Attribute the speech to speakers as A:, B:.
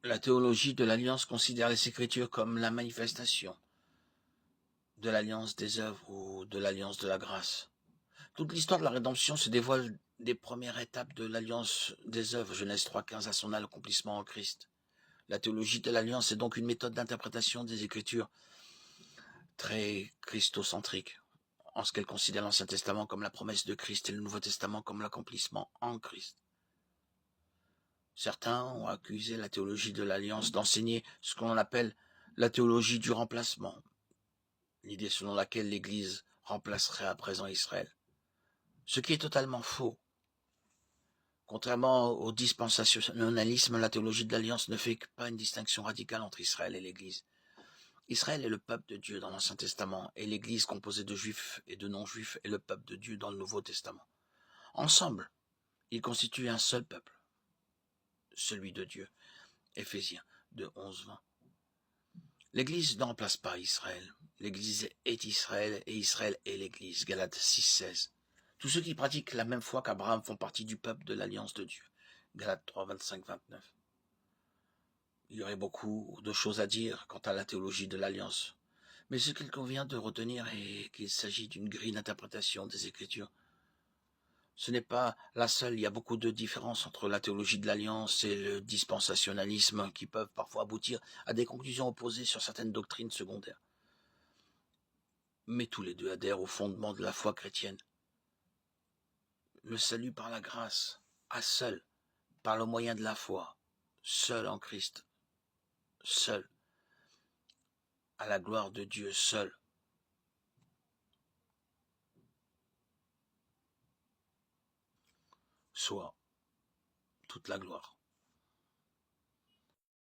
A: La théologie de l'Alliance considère les Écritures comme la manifestation de l'Alliance des œuvres ou de l'Alliance de la grâce. Toute l'histoire de la rédemption se dévoile des premières étapes de l'Alliance des œuvres, Genèse 3,15 à son accomplissement en Christ. La théologie de l'Alliance est donc une méthode d'interprétation des Écritures très christocentrique, en ce qu'elle considère l'Ancien Testament comme la promesse de Christ et le Nouveau Testament comme l'accomplissement en Christ. Certains ont accusé la théologie de l'Alliance d'enseigner ce qu'on appelle la théologie du remplacement, l'idée selon laquelle l'Église remplacerait à présent Israël. Ce qui est totalement faux. Contrairement au dispensationalisme, la théologie de l'Alliance ne fait pas une distinction radicale entre Israël et l'Église. Israël est le peuple de Dieu dans l'Ancien Testament, et l'Église composée de Juifs et de non-Juifs est le peuple de Dieu dans le Nouveau Testament. Ensemble, ils constituent un seul peuple, celui de Dieu. Éphésiens 2, 11-20. L'Église ne remplace pas Israël. L'Église est Israël et Israël est l'Église. Galates 6, 16. Tous ceux qui pratiquent la même foi qu'Abraham font partie du peuple de l'Alliance de Dieu. Galates 3, 25, 29. Il y aurait beaucoup de choses à dire quant à la théologie de l'Alliance. Mais ce qu'il convient de retenir est qu'il s'agit d'une grille d'interprétation des Écritures. Ce n'est pas la seule, il y a beaucoup de différences entre la théologie de l'Alliance et le dispensationalisme qui peuvent parfois aboutir à des conclusions opposées sur certaines doctrines secondaires. Mais tous les deux adhèrent au fondement de la foi chrétienne. Le salut par la grâce, à seul, par le moyen de la foi, seul en Christ, seul, à la gloire de Dieu seul. Soit toute la gloire.